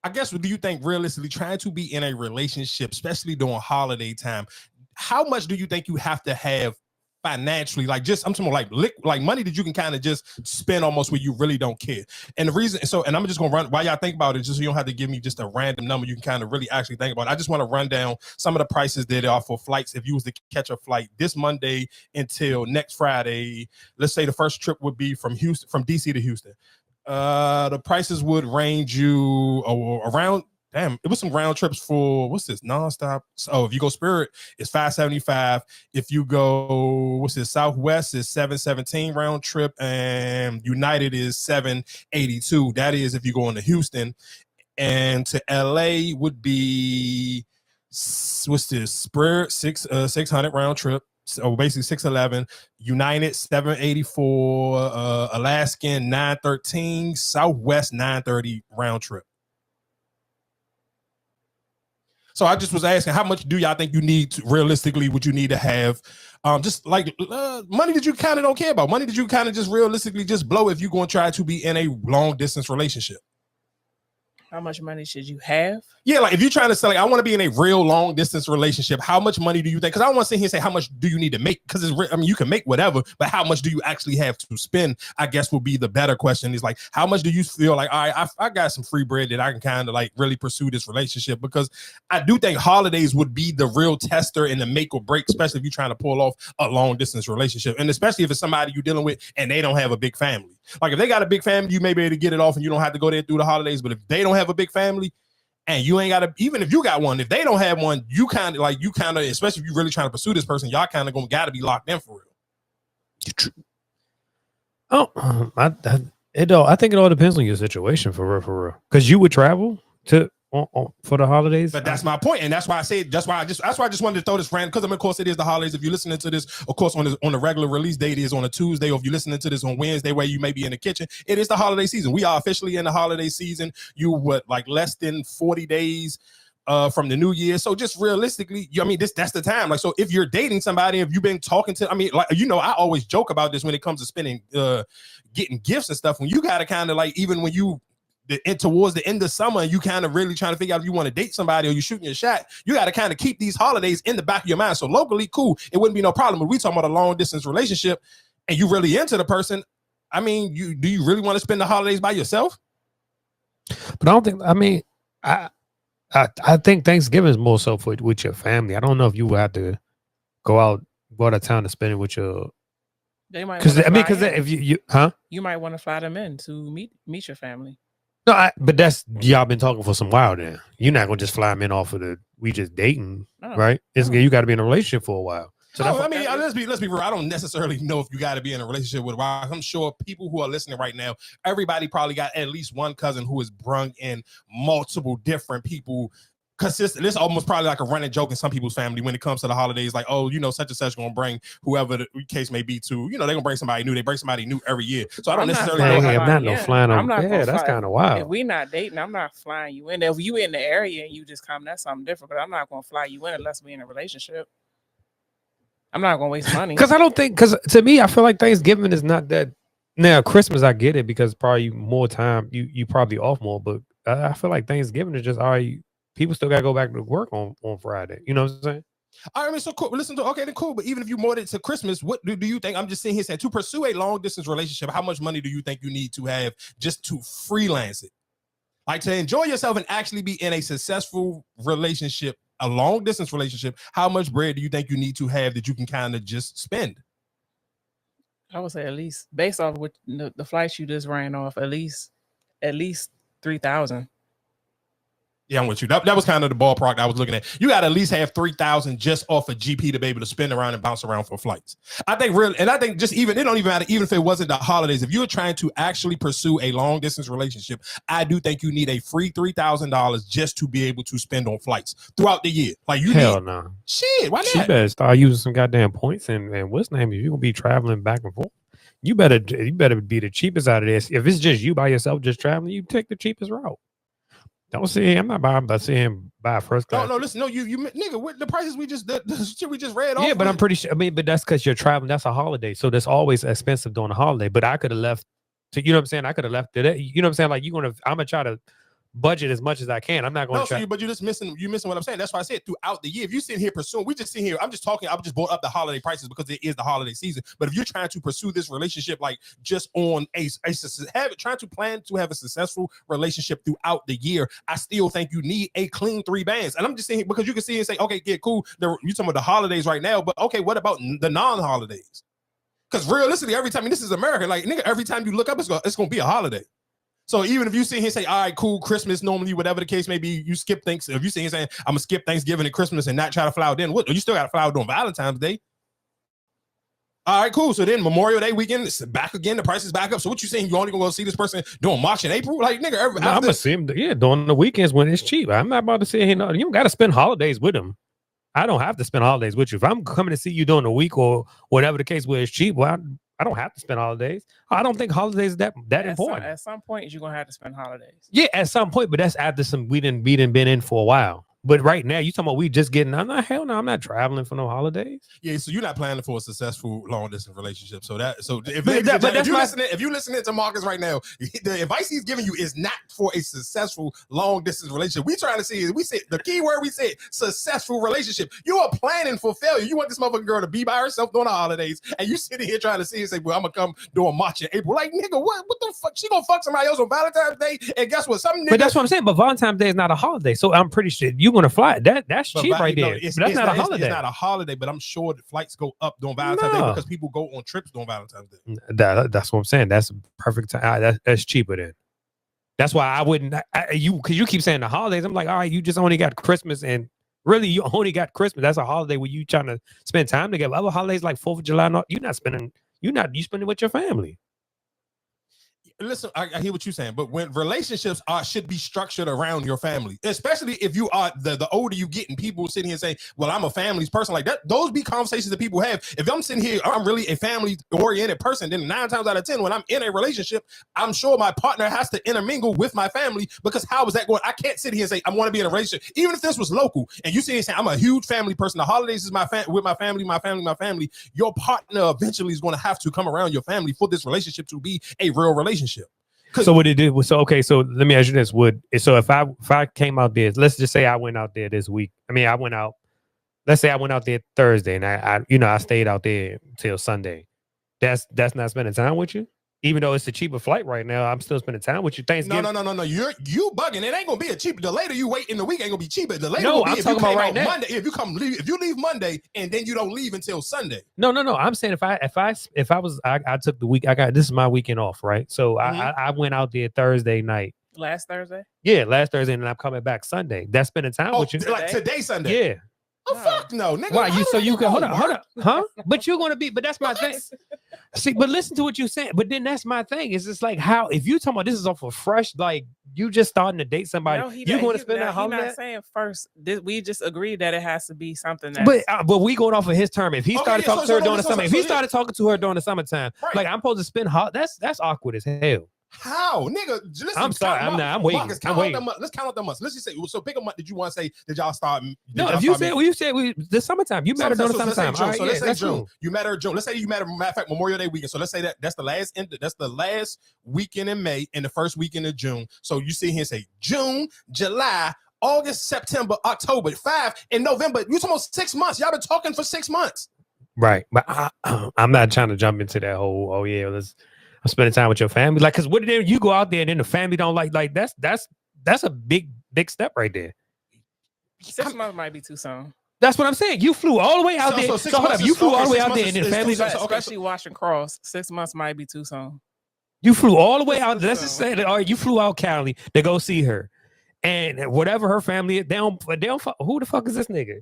I guess, do you think realistically trying to be in a relationship, especially during holiday time, how much do you think you have to have financially? Like, just I'm talking like money that you can kind of just spend almost where you really don't care. And the reason, so, and I'm just gonna run while y'all think about it, just so you don't have to give me just a random number. You can kind of really actually think about it. I just want to run down some of the prices that are for flights. If you was to catch a flight this Monday until next Friday, let's say the first trip would be from DC to Houston. The prices would range you around. Damn, it was some round trips for what's this nonstop. So if you go Spirit, it's 575. If you go what's this Southwest, is 717 round trip, and United is 782. That is if you go into Houston, and to LA would be what's this Spirit 600 round trip. So basically 611, United 784, Alaskan 913, Southwest 930 round trip. So I just was asking, how much do y'all think you need to, realistically, would you need to have? Just like money that you kind of don't care about, money that you kind of just realistically just blow if you're going to try to be in a long distance relationship. How much money should you have? Yeah, like if you're trying to say, like, I want to be in a real long distance relationship, how much money do you think? Because I don't want to sit here and say how much do you need to make? Because I mean, you can make whatever, but how much do you actually have to spend? I guess will be the better question. Is like, how much do you feel like, all right, I got some free bread that I can kind of like really pursue this relationship? Because I do think holidays would be the real tester and the make or break, especially if you're trying to pull off a long distance relationship, and especially if it's somebody you're dealing with and they don't have a big family. Like if they got a big family, you may be able to get it off and you don't have to go there through the holidays. But if they don't have a big family and you ain't got to, even if you got one, if they don't have one, you kind of, especially if you're really trying to pursue this person, y'all kind of gonna got to be locked in for real. Oh, I think it all depends on your situation for real. Because you would travel to for the holidays. But that's my point, and that's why I said that's why I just wanted to throw this random, because of course it is the holidays. If you're listening to this, of course on the regular release date is on a Tuesday, or if you're listening to this on Wednesday, where you may be in the kitchen, it is the holiday season. We are officially in the holiday season. You like less than 40 days from the new year. So just realistically, I mean, that's the time. Like, so if you're dating somebody, if you've been talking to, I mean, like, I always joke about this when it comes to spending, getting gifts and stuff. When you gotta kind of like, even when you towards the end of summer, you kind of really trying to figure out if you want to date somebody or you're shooting your shot, you got to kind of keep these holidays in the back of your mind. So locally, cool, it wouldn't be no problem. But we talking about a long distance relationship and you really into the person. I mean, do you really want to spend the holidays by yourself? But I don't think, I mean, I think Thanksgiving is more so with your family. I don't know if you would have to go out of town to spend it with your. They might, because if you might want to fly them in to meet your family. No, but that's y'all been talking for some while now. You're not gonna just fly them in off of we just dating, right? You got to be in a relationship for a while. So I mean, let's be real. I don't necessarily know if you got to be in a relationship with a while. I'm sure people who are listening right now, everybody probably got at least one cousin who is brung in multiple different people. Consistent. This is almost probably like a running joke in some people's family when it comes to the holidays. Like, oh, such and such gonna bring whoever the case may be to. They're gonna bring somebody new. They bring somebody new every year. So I don't necessarily know. I'm not flying on. Yeah, that's kind of wild. If we not dating, I'm not flying you in. If you in the area and you just come, that's something different. But I'm not gonna fly you in unless we in a relationship. I'm not gonna waste money. Because I don't think. Because to me, I feel like Thanksgiving is not that. Now Christmas, I get it because probably more time. You probably off more, but I feel like Thanksgiving is just all right. People still gotta go back to work on Friday. You know what I'm saying? All right, I mean, so cool. Listen to then cool. But even if you more to Christmas, what do you think? I'm just sitting here saying, to pursue a long distance relationship, how much money do you think you need to have just to freelance it? Like to enjoy yourself and actually be in a successful relationship, a long distance relationship. How much bread do you think you need to have that you can kind of just spend? I would say at least, based off what the flights you just ran off, at least 3,000. Yeah, I'm with you. That was kind of the ballpark I was looking at. You got to at least have 3,000 just off a GP to be able to spin around and bounce around for flights. I think just even, it don't even matter, even if it wasn't the holidays, if you're trying to actually pursue a long distance relationship, I do think you need a free $3,000 just to be able to spend on flights throughout the year. Like no. Shit, why not? You better start using some goddamn points and what's the name? If you're gonna be traveling back and forth, you better be the cheapest out of this. If it's just you by yourself just traveling, you take the cheapest route. Don't say I'm not buying, but saying buy first class. No, listen, you nigga, what the prices the shit we just read off. Yeah, but I'm pretty sure. I mean, but that's because you're traveling. That's a holiday, so that's always expensive during a holiday. But I could have left. You know what I'm saying? I could have left it. You know what I'm saying? Like I'm gonna try to budget as much as I can. I'm not going No, to try. but you're just missing what I'm saying. That's why I said throughout the year. If you sit here pursuing, we just sit here. I'm just talking. I just brought up the holiday prices because it is the holiday season. But if you're trying to pursue this relationship, like just on trying to plan to have a successful relationship throughout the year, I still think you need a clean 3 bands. And I'm just saying because you can see and say, okay, yeah, cool. You're talking about the holidays right now, but okay, what about the non-holidays? Because realistically, every time, this is America, like nigga, every time you look up, it's gonna be a holiday. So even if you sit here and say, all right, cool, Christmas, normally, whatever the case may be, you skip things. If you sit here saying, I'm gonna skip Thanksgiving and Christmas and not try to fly out then, what? You still got to fly out on Valentine's Day. All right, cool. So then Memorial Day weekend, it's back again. The price is back up. So what you saying? You only gonna go see this person during March and April? Like nigga, I'm gonna see him. Yeah, during the weekends when it's cheap. I'm not about to sit here. No, you don't got to spend holidays with him. I don't have to spend holidays with you. If I'm coming to see you during the week or whatever the case where it's cheap, well, I don't have to spend holidays. I don't think holidays that important. At some point, you're gonna have to spend holidays. Yeah, at some point, but that's after we didn't been in for a while. But right now, you talking about we just getting? I'm not traveling for no holidays. Yeah, so you're not planning for a successful long distance relationship. So if you're listening to Marcus right now, the advice he's giving you is not for a successful long distance relationship. We trying to see is we said the key word we said successful relationship. You are planning for failure. You want this motherfucking girl to be by herself during the holidays, and you sitting here trying to see and say, "Well, I'm gonna come during March and April." Like nigga, what the fuck? She gonna fuck somebody else on Valentine's Day, and guess what? But that's what I'm saying. But Valentine's Day is not a holiday, so I'm pretty sure you want to fly. That's cheap right there. But that's not a holiday. It's not a holiday, but I'm sure the flights go up during Valentine's Day because people go on trips during Valentine's Day. That's what I'm saying. That's a perfect time. That's cheaper then. That's why I wouldn't. Because you keep saying the holidays. I'm like, all right, you just only got Christmas, and really you only got Christmas. That's a holiday where you trying to spend time together. Other holidays like 4th of July, you're not spending. You spending with your family. Listen, I hear what you're saying, but when relationships should be structured around your family, especially if you are the older you get and people sitting here and say, well, I'm a family's person like that. Those be conversations that people have. If I'm sitting here, I'm really a family oriented person, then 9 times out of 10, when I'm in a relationship, I'm sure my partner has to intermingle with my family because how is that going? I can't sit here and say, I want to be in a relationship. Even if this was local and you sit here and say, I'm a huge family person. The holidays is with my family. Your partner eventually is going to have to come around your family for this relationship to be a real relationship. So what it did was so let me ask you this: if I came out there, let's just say I went out there this week. I mean, let's say I went out there Thursday and I stayed out there till Sunday. That's not spending time with you, even though it's a cheaper flight right now. I'm still spending time with you. Thanksgiving. No. You bugging. It ain't gonna be a cheaper. The later you wait in the week ain't gonna be cheaper. The later I'm talking about right now. Monday, if you leave Monday and then you don't leave until Sunday. No. I'm saying if I took the week, this is my weekend off, right? So I went out there Thursday night. Last Thursday? Yeah, last Thursday, and I'm coming back Sunday. That's spending time with you. Like today, Sunday. Yeah. Oh fuck no, nigga. Why you can hold on, huh? But you're gonna be. But that's my thing. See, but listen to what you're saying. But then that's my thing. It's just like how if you talking about this is off of fresh, like you just starting to date somebody, you're going to spend that holiday. He's not saying first. We just agreed that it has to be something that. But we going off of his term. If he started talking to her during the summer, if he started talking to her during the summertime, like I'm supposed to spend that's awkward as hell. How, nigga? Listen, I'm sorry. I'm waiting. Marcus, let's count up the months. Let's just say. So pick a month. Did you want to say? Did y'all start? No, if you said the summertime, you met her during the summertime. So let's say June. You met her June. Let's say you met her. Matter of fact, Memorial Day weekend. So let's say that's the last weekend in May and the first weekend of June. So you sit here and say June, July, August, September, October, 5 in November. You talking about 6 months? Y'all been talking for 6 months. Right, but I'm not trying to jump into that whole. Oh yeah, I'm spending time with your family. Like, cause what if you go out there and then the family don't like that's a big step right there. 6 months might be too soon. That's what I'm saying. You flew all the way out there. So hold up, you flew all the way out there and then the family, especially watching Cross. 6 months might be too soon. You flew all the way out. Let's just say that. All right, you flew out Cali to go see her, and whatever her family is, they don't fuck. Who the fuck is this nigga?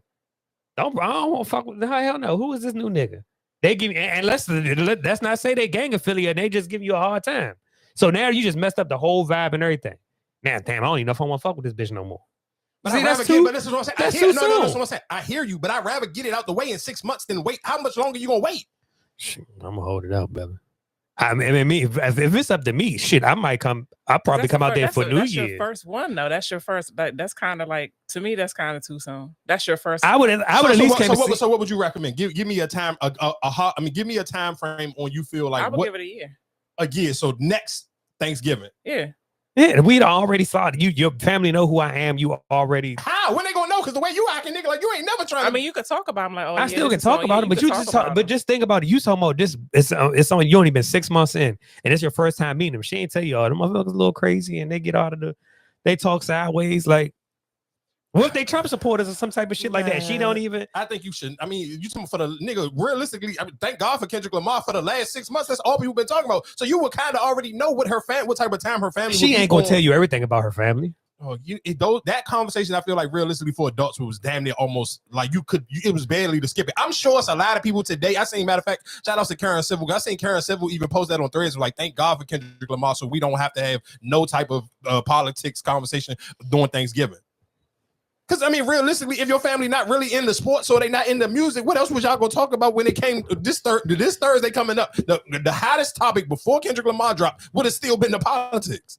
I don't want to fuck with. Hell no. Who is this new nigga? They give you, and let's not say they gang affiliate. They just give you a hard time. So now you just messed up the whole vibe and everything. Man, damn, I don't even know if I want to fuck with this bitch no more. But see, this is what I'm saying. No, that's what I'm saying. I hear you, but I'd rather get it out the way in 6 months than wait. How much longer you gonna wait? Shit, I'm gonna hold it out, brother. I mean, if it's up to me, shit, I'll probably come out there for New Year. That's your first one, though. That's your first. That's kind of like, to me, that's kind of too soon. That's your first. I would at least. So what would you recommend? Give me a time. Give me a time frame on you feel like. I would give it a year. A year. So next Thanksgiving. Yeah. Yeah, we'd already saw it. Your family know who I am. You already. How? When they gonna know? Because the way you acting, nigga, like you ain't never trying. I mean, you could talk about him like, oh, I yeah, still this can is talk on about it, but could you talk just about but him. just think about it. You talking about this? It's someone you only been 6 months in, and it's your first time meeting them. She ain't tell you, oh, them motherfuckers a little crazy, and they get out of they talk sideways. Like, what if they Trump supporters or some type of shit like that? She don't even. I think you should. I mean, you talking for the nigga. Realistically, I mean, thank God for Kendrick Lamar for the last 6 months. That's all people been talking about. So you would kind of already know what what type of time her family. She ain't gonna tell you everything about her family. Oh, that conversation, I feel like realistically for adults, was damn near almost like it was barely to skip it. I'm sure it's a lot of people today. I seen, matter of fact, shout out to Karen Civil. I seen Karen Civil even post that on Threads, like, thank God for Kendrick Lamar, so we don't have to have no type of politics conversation during Thanksgiving. Because, I mean, realistically, if your family not really in the sports or they not in the music, what else was y'all going to talk about when it came this Thursday coming up? The hottest topic before Kendrick Lamar dropped would have still been the politics.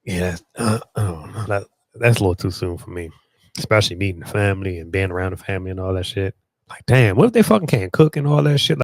Yeah, I don't know. That's a little too soon for me, especially meeting the family and being around the family and all that shit. Like, damn, what if they fucking can't cook and all that shit?